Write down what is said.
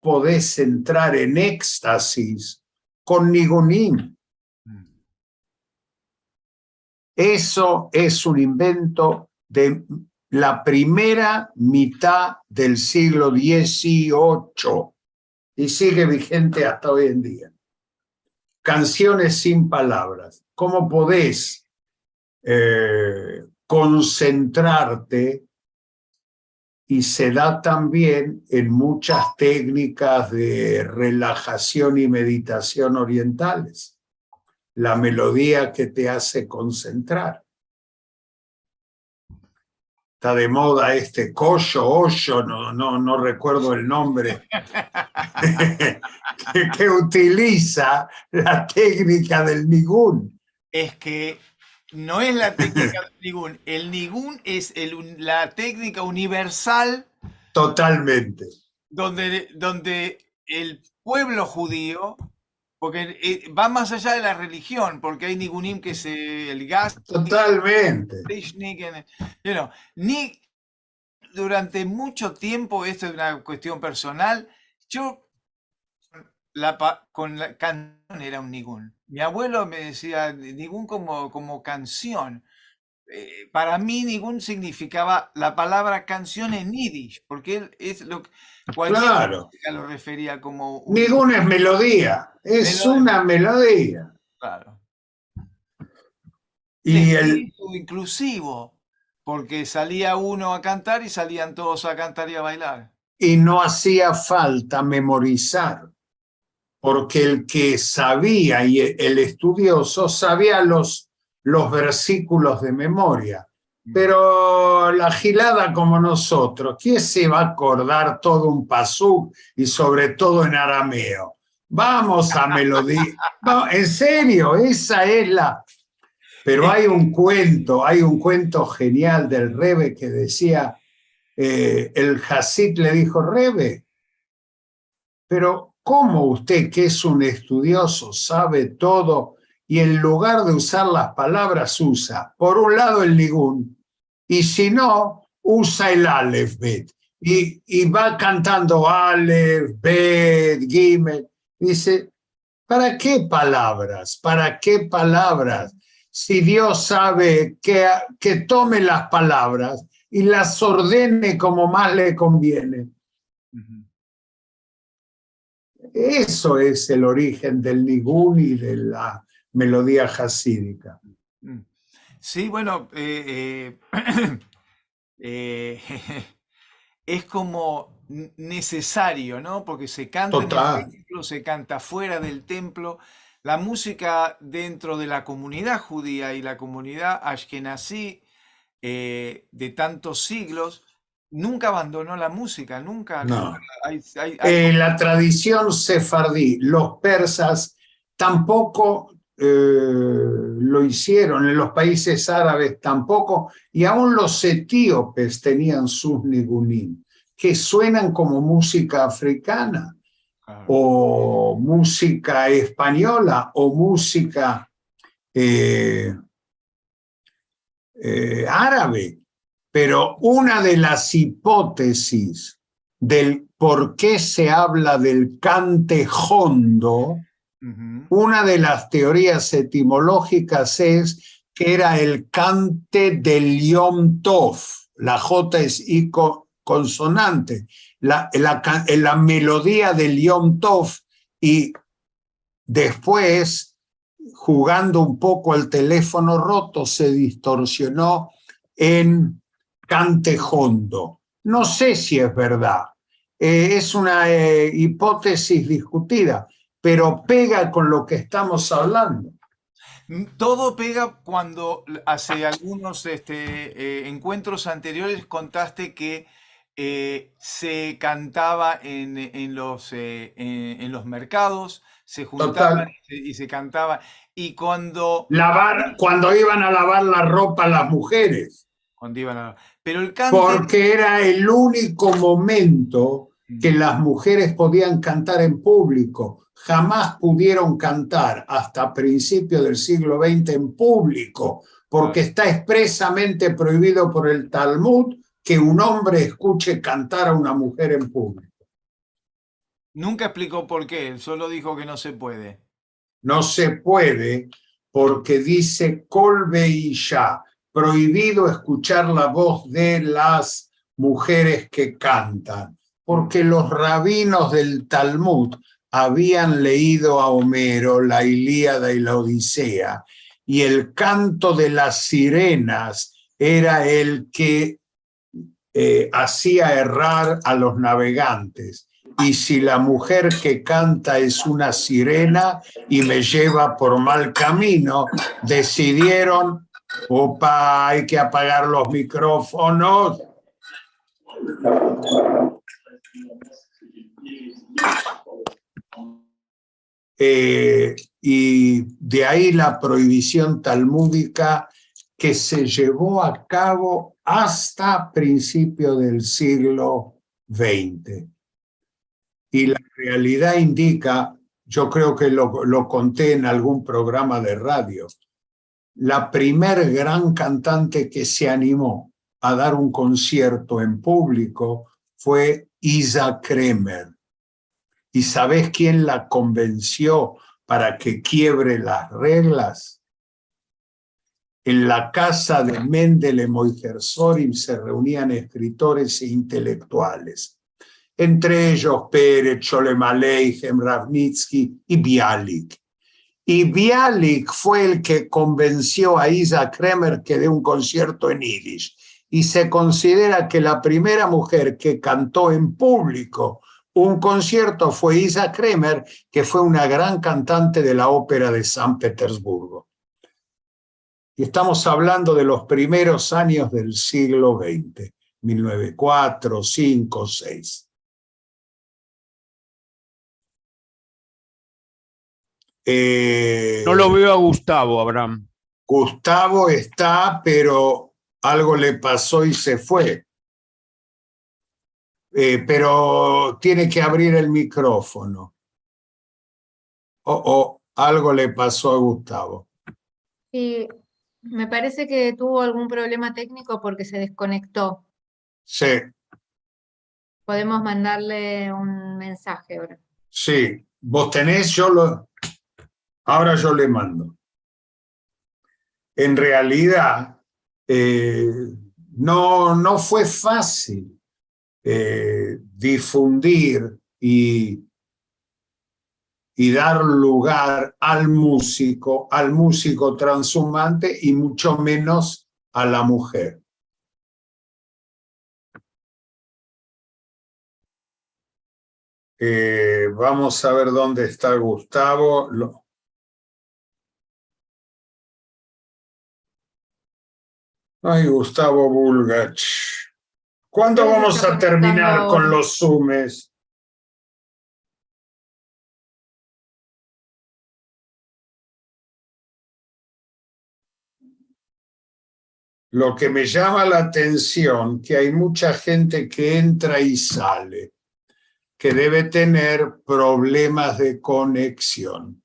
podés entrar en éxtasis con nigunim? Eso es un invento de la primera mitad del siglo XVIII y sigue vigente hasta hoy en día. Canciones sin palabras. ¿Cómo podés concentrarte? Y se da también en muchas técnicas de relajación y meditación orientales. La melodía que te hace concentrar. Está de moda este Osho, no recuerdo el nombre, que utiliza la técnica del nigún. Es que no es la técnica del nigún. El nigún es la técnica universal. Totalmente. Donde el pueblo judío, porque va más allá de la religión, porque hay nigunim que el gas. Totalmente. Ni durante mucho tiempo, esto es una cuestión personal, yo con la canción era un nigún. Mi abuelo me decía nigún como canción. Para mí nigún significaba la palabra canción en yiddish, porque es lo que cualquier música lo refería como nigún es melodía, es una melodía. Claro. Y espíritu inclusivo, porque salía uno a cantar y salían todos a cantar y a bailar. Y no hacía falta memorizar, porque el que sabía y el estudioso sabía los versículos de memoria. Pero la gilada como nosotros, ¿quién se va a acordar todo un pasú y sobre todo en arameo? Vamos a melodía. No, en serio, esa es la... Pero hay un cuento genial del Rebbe que decía, el Hasid le dijo, Rebbe, pero ¿cómo usted, que es un estudioso, sabe todo y en lugar de usar las palabras usa, por un lado, el nigún, y si no, usa el Aleph Bet, y va cantando Aleph, Bet, Gimel? Dice, ¿para qué palabras? ¿Para qué palabras? Si Dios sabe que tome las palabras y las ordene como más le conviene. Eso es el origen del nigún y de la melodía hasídica. Sí, bueno, es como necesario, ¿no? Porque se canta en el templo, se canta fuera del templo. La música dentro de la comunidad judía y la comunidad ashkenazí de tantos siglos nunca abandonó la música, nunca. No. Hay... La tradición sefardí, los persas tampoco lo hicieron, en los países árabes tampoco, y aún los etíopes tenían sus nigunim, que suenan como música africana, o música española, o música árabe. Pero una de las hipótesis del por qué se habla del cante jondo, una de las teorías etimológicas es que era el cante del Yom Tov. La J es I consonante, la melodía del Yom Tov, y después, jugando un poco al teléfono roto, se distorsionó en cante jondo. No sé si es verdad, es una hipótesis discutida, pero pega con lo que estamos hablando. Todo pega cuando hace algunos encuentros anteriores contaste que se cantaba en los mercados, se juntaban y se cantaba. Y cuando iban a lavar la ropa las mujeres. Cuando iban a... Pero el cante... Porque era el único momento que las mujeres podían cantar en público. Jamás pudieron cantar hasta principios del siglo XX en público, porque está expresamente prohibido por el Talmud que un hombre escuche cantar a una mujer en público. Nunca explicó por qué, solo dijo que no se puede. No se puede porque dice Kolbe y ya, prohibido escuchar la voz de las mujeres que cantan, porque los rabinos del Talmud habían leído a Homero la Ilíada y la Odisea, y el canto de las sirenas era el que hacía errar a los navegantes. Y si la mujer que canta es una sirena y me lleva por mal camino, decidieron, opa, hay que apagar los micrófonos. Y de ahí la prohibición talmúdica que se llevó a cabo hasta principios del siglo XX. Y la realidad indica, yo creo que lo conté en algún programa de radio, la primer gran cantante que se animó a dar un concierto en público fue Isa Kremer. ¿Y sabés quién la convenció para que quiebre las reglas? En la casa de Mendel en Moijersorim se reunían escritores e intelectuales, entre ellos Pérez, Sholem Aleichem, Ravnitsky y Bialik. Y Bialik fue el que convenció a Isa Kremer que dé un concierto en Yiddish. Y se considera que la primera mujer que cantó en público un concierto fue Isa Kremer, que fue una gran cantante de la ópera de San Petersburgo. Y estamos hablando de los primeros años del siglo XX, 1904, 5, 6. No lo veo a Gustavo, Abraham. Gustavo está, pero algo le pasó y se fue. Pero tiene que abrir el micrófono. Algo le pasó a Gustavo. Sí, me parece que tuvo algún problema técnico porque se desconectó. Sí. Podemos mandarle un mensaje ahora. Sí, vos tenés, ahora yo le mando. En realidad, no fue fácil difundir y dar lugar al músico transhumante y mucho menos a la mujer. Vamos a ver dónde está Gustavo. Ay, Gustavo Bulgach. ¿Cuándo vamos a terminar con los Zoomes? Lo que me llama la atención, que hay mucha gente que entra y sale, que debe tener problemas de conexión.